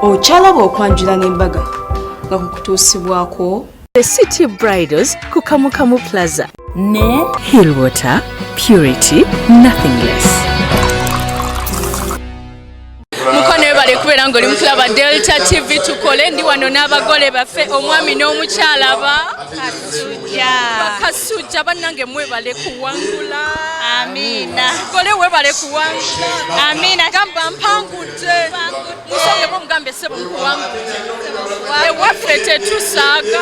Okyalaba okwanjula n'embaga nga kukutuusibwako The City Bridals ku Kamukamu Plaza ne Hillwater Purity Nothing Less. Mukono bale kubeera ng'oli mutulaba Delta TV tukole ndi wano n'abagole baffe omwami n'omukyala ba Kasujja bannange mwebale kuwangula. Amina. Tukole webale kuwangula. Amina. Gamba mpangudde. Musonge bo mugambe sebo nkuwangudde. Ewaffe tetusaaga.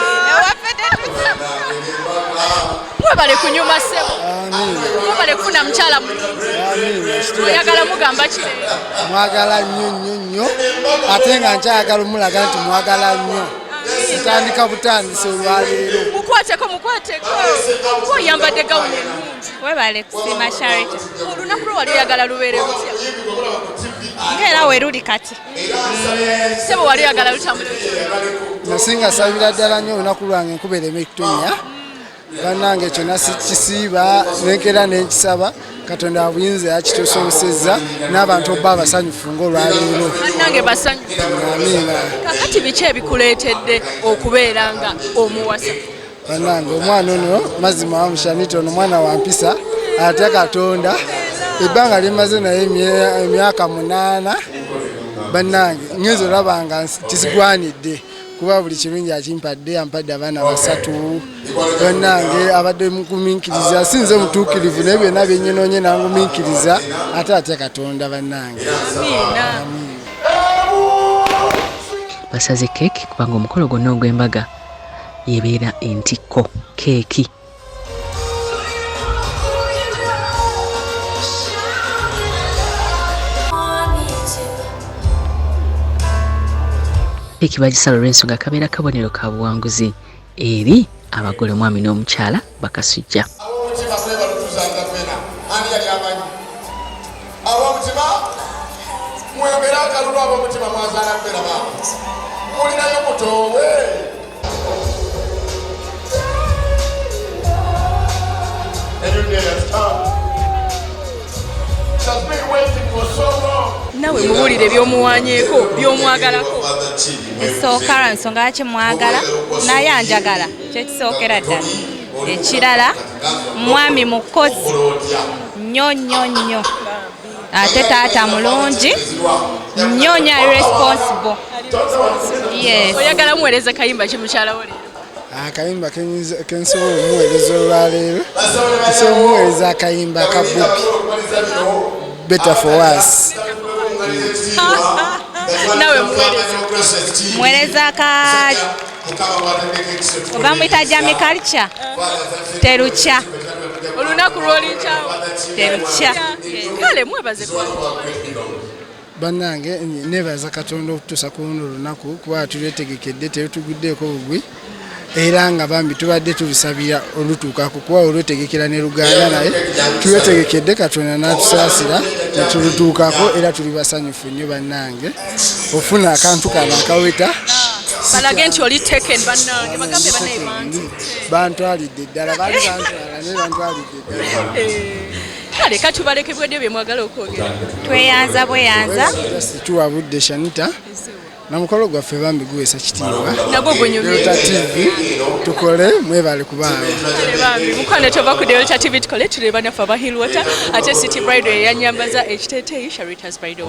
Mwebale kunyuma sebo. Mwebale kufuna mukyala mulungi. Oyagala mugamba ki? Mwagala nnyo ate nga nkyagala omulaga nti mwagala nnyo. Ntandika butandisi olwaleero. Mukwateko. Oyambadde gawuni ennungi. Webale kusima Sharita. Olunaku lwo wali oyagala lubeere lutya? Ng'era we luli kati. Sebo wali oyagala lutambule. Nasinga sabira ddala nnyo olunaku lwange enkuba ereme kutonnya. Bannange kyonna kisiiba nenkera nenkisaba Katonda abuyinza yakitusobozesezza n'abantu obba abasanyufu ng'olwaleero. Bannange basanyufu. Amiina. Kakati biki ebikuleetedde okubeera nga omuwasa? Bannange omwana ono mazima wa Mushanito ono mwana wa mpisa atya Katonda ebbanga limaze naye emyaka 8 bannange ngenzo olabanga kisigwanidde kuba buli kirungi akimpadde ampadde abaana 3 bannange abadde mukuminkiriza sinze mutuukirivu naye byonna byennyinoonye nanguminkiriza ate atya Katonda bannange. Basaze keeki kubanga omukolo gwonna ogw'embaga yebeera entikko keeki. Keeki bagisala olw'ensonga kabeera kabonero ka buwanguzi eri abagole omwami n'omukyala Bakasujja. Nawe mubuulire by'omuwanyeeko by'omwagalako. Esooka nsonga lwaki mwagala naye anjagala kyo kisookera ddala. Ekirala mwami mukozi nnyo ate taata mulungi nnyo responsible. Yes. Oyagala muweereza kayimba ki mukyala wo leero? Akayimba kensobola omuweereza olwaleero nsobola omuweereza akayimba ka Bobby Better for Us. Nawe muweereza ka bamwita Jami Culture terukya olunaku lw'olinkyawo terukya. Kale mwebaze Bannange nebaza Katonda okutuusa ku luno olunaku kuba tulwetegekedde terutuguddeeko bugwi era nga bambi tubadde tubisabira olutuukako kuba olwetegekera ne Luganda naye tulwetegekedde Katonda n'atusaasira netulutuukako era tuli basanyufu nnyo bannange ofuna akantu kano akaweta balage nti oli taken bannange bagambe banneebantu bantwalidde ddala bali bantwala naye bantwalidde ddala. Kale katubaleke bwedde bye mwagala okwogera. Tweyanza bweyanza tuwabudde Shanita namukolo gwaffe bambi guweesa kitiibwa nagwo gunyumye. Delta TV tukole mwebale kubaawo bambi mukwano tova ku Delta TV tukole tuleba naffe aba Hillwater ate City Bridal eyanyambaza ekiteeteeyi Sharita's Bridal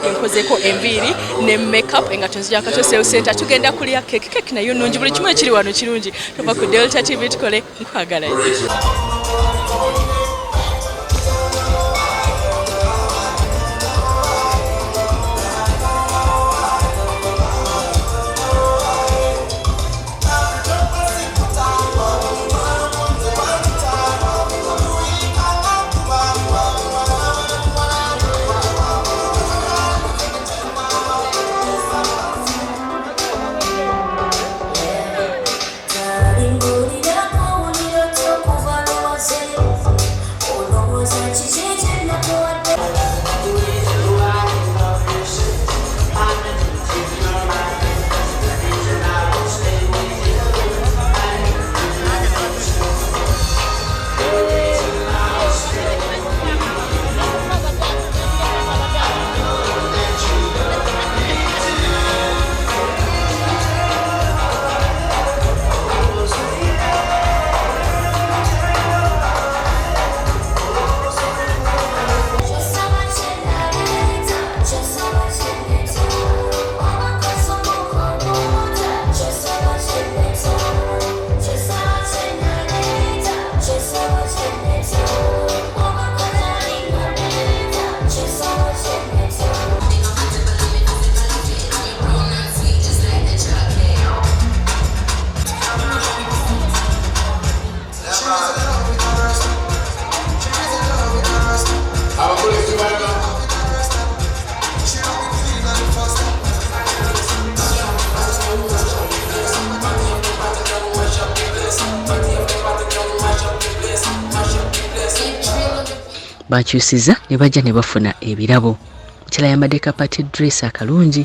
enkozeko enviiri ne makeup engato nzija kato sales center tugenda kulya keke nayo nnungi buli kimu ekiri wano kirungi tova ku Delta TV tukole nkwagala. bakyusiza ne bajja ne bafuna ebirabo. Mukyala yambadde kapati dress akalungi.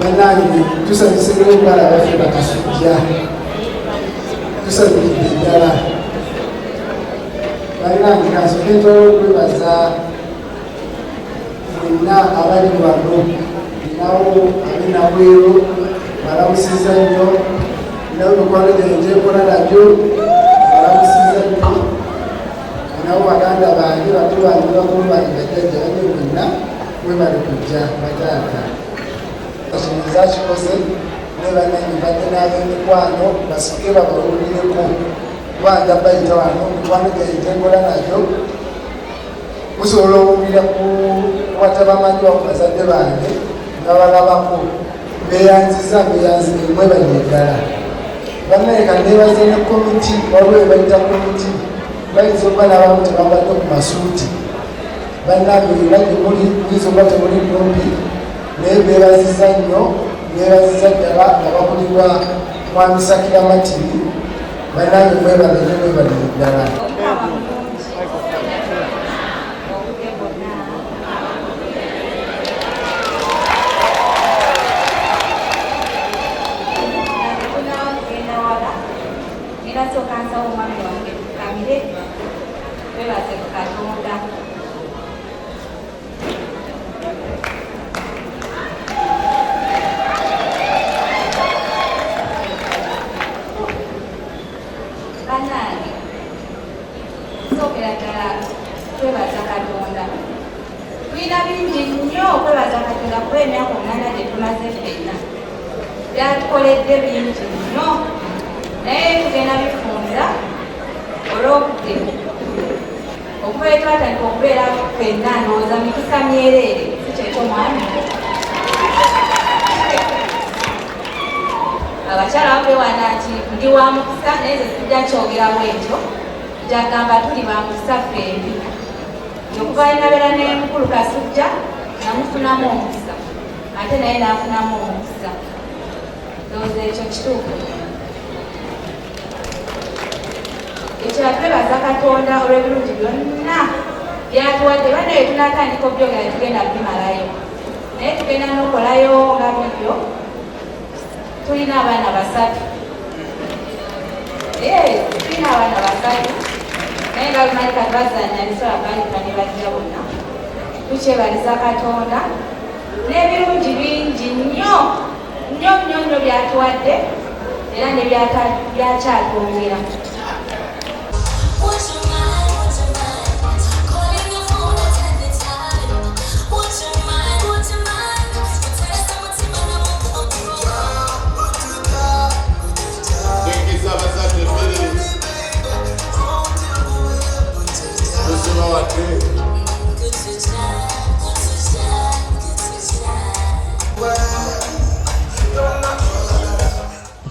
Banange tusabisibwe okubala abaffe bakasujja tusabikidde ddala banange kansooke ntola okwebaza mwenna abali wano nawo abinabweru balamusiza nnyo nawo mikwano gyange gyenkola nabyo balamusiza nnyo nawo baganda bange batu bange bakulu bange bajjajja bange mwenna mwebali kujja bataata zakikoze nebanange badde n'ab'emikwano basike babawulireko kubanga bayita wano mikwano gyange gyenkola nabyo musobola okuwulira ku watabamanyi wa ku bazadde bange nga balabako beyanziza mwebalire ddala bannaye kanneebaze ne komiti waliwo ebayita komiti bayinza okuba n'abamu tebabadde ku masuuti bannange era gyemuli yinza okuba temuli kumpi naye beebaziza nnyo beebaziza ddala nga bakulirwa mwamisakira matiri bannange mwebalire mwebalire ddala Byatukoledde bingi nnyo naye tugenda bifunza olw'obudde okuva etwatandika okubeera ffenna ndowooza mikisa myereere si kyekyo mwami abakyala babewana nti ndi wa mukisa naye ze sijja kyogerawo ekyo gyagamba tuli ba mukisa ffembi okuva inabeera ne mukulu Kasujja namufunamu omukisa ate naye naafunamu omukisa ndowooza ekyo kituufu ekyo twebaza Katonda olw'ebirungi byonna byatuwadde banaye tunatandika obyogera tugenda bimalayo naye tugenda n'okolayo nga bibyo tulina abaana basatu tulina abaana basatu naye nga bimanyi kati bazanya nisola balika ne bajja bonna tukyebaliza Katonda n'ebirungi bingi nnyo nnyo nnyo nnyo byatuwadde era ne byakyatwongera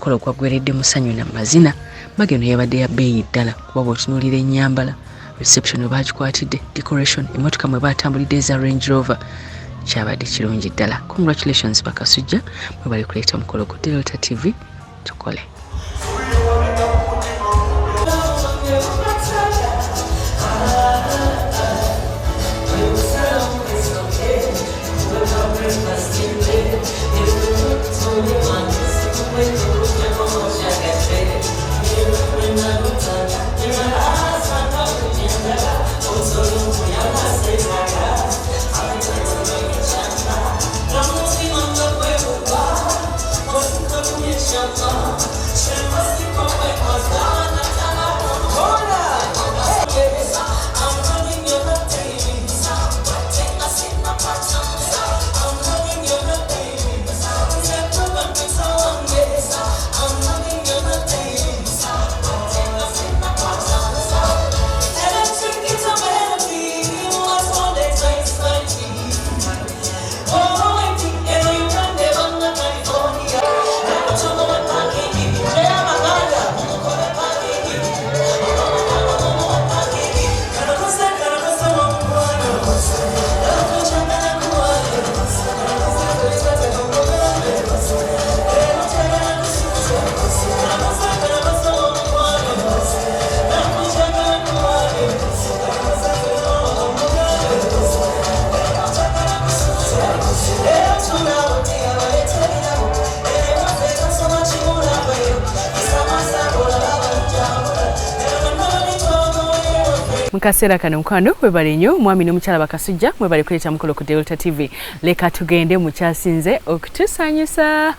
omukolo gwagweredde musanyu na mazina Mbaga eno yabadde ya bbeeyi ddala kuba bw'otunuulira ennyambala reception baagikwatidde decoration emmotoka mwe baatambulidde eza Range Rover kyabadde kirungi ddala. Congratulations Bakasujja mwe bali kuleeta omukolo ku Delta TV tukole. Mukasera kano mukwano webale nnyo mwami n'omukyala Bakasujja mwe bali kuleeta mukolo ku Delta TV. Leka tugende mu kyasinze okutusanyusa.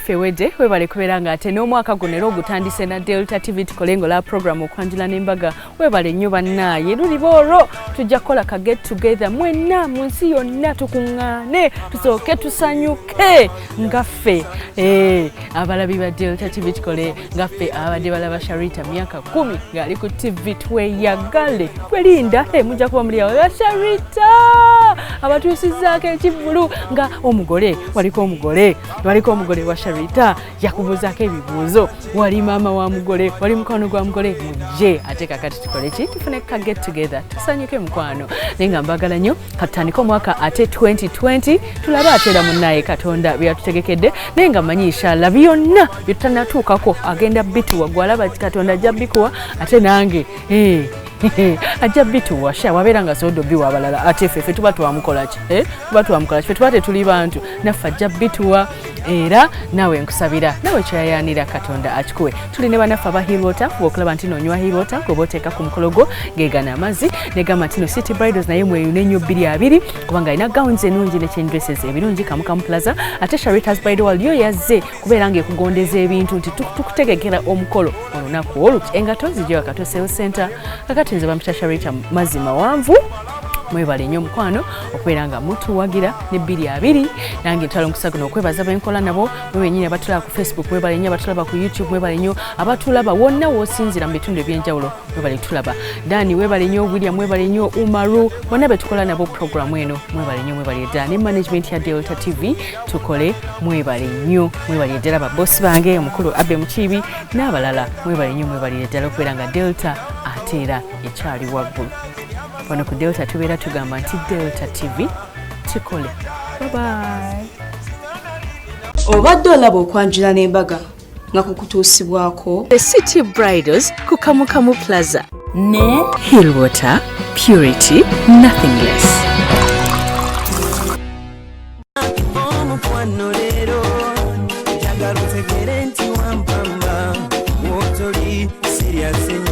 Fewede webale kubeera nga ate n'omwaka guno era ogutandise na Delta TV tukolengo la program Okwanjula n'Embaga webale nnyo bannaye luliba olwo tujja kukola ka get together mwenna mu nsi yonna tukuŋŋaane tusooke tusanyuke ngaffe abalabi ba Delta TV tukole ngaffe abadde balaba Sharita myaka 10 ng'ali ku TV tweyagale twelinda mujja kuba muli awo Sharita abatuusizaako ekivulu nga omugole waliko omugole wa Sharita yakubuzaako ebibuuzo wali maama wa mugole wali mukwano gwa mugole mujje ate kakati tukole ki tufune ka get together tusanyuke mukwano nenga mbagala nnyo katandika omwaka ate 2020 tulaba atera munnaye Katonda byatutegekedde nenga manyi inshallah byonna byetutanatuukako agenda bituwa gwalaba Katonda ajja bikuwa ate nange ajja bituwa sha wabeera nga sodo biwa abalala ate ffe tuba twamukola ki tuba twamukola ffe tuba tetuli bantu naffe ajja bituwa era nawe nkusabira nawe kyayanira Katonda akikuwe tuli ne banaffe aba Hilwater bw'okulaba nti nonywa Hilwater gw'oteeka ku mukologo geegana amazzi ne gamba nti no City Bridals naye mweyune nnyo 2 kubanga alina gowns ennungi ne change dresses ebirungi Kamukamu Plaza ate Sharita's Bridal yo yazze kubeera ng'ekugondeza ebintu nti tukutegekera omukolo olunaku olwo engato zijja Kato Sales Center kakati nze bampita Sharita mazima wanvu mwebale nnyo mukwano okubeera nga mutuwagira ne 2 nange ntalo nkusaguno okwebaza benkola nabo mwenyine abatulaba ku Facebook mwebale nnyo abatulaba ku YouTube mwebale nnyo abatulaba wonna wosinzira mu bitundu ebyenjawulo mwebale tulaba Dani mwebale nnyo William mwebale nnyo Umaru bonna betukola nabo program eno mwebale nnyo mwebale Dani management ya Delta TV tukole mwebale nnyo mwebale ddala ba boss bange omukulu Abe Mukibi n'abalala mwebale nnyo mwebale ddala okubeera nga Delta ateera ekyali waggulu wano ku Delta tubeera tugamba nti Delta TV tukole. Bye bye. Obadde olaba okwanjula n'embaga nga kukutuusibwako The City Bridals ku Kamukamu Plaza ne Hillwater Purity Nothing Less. Serious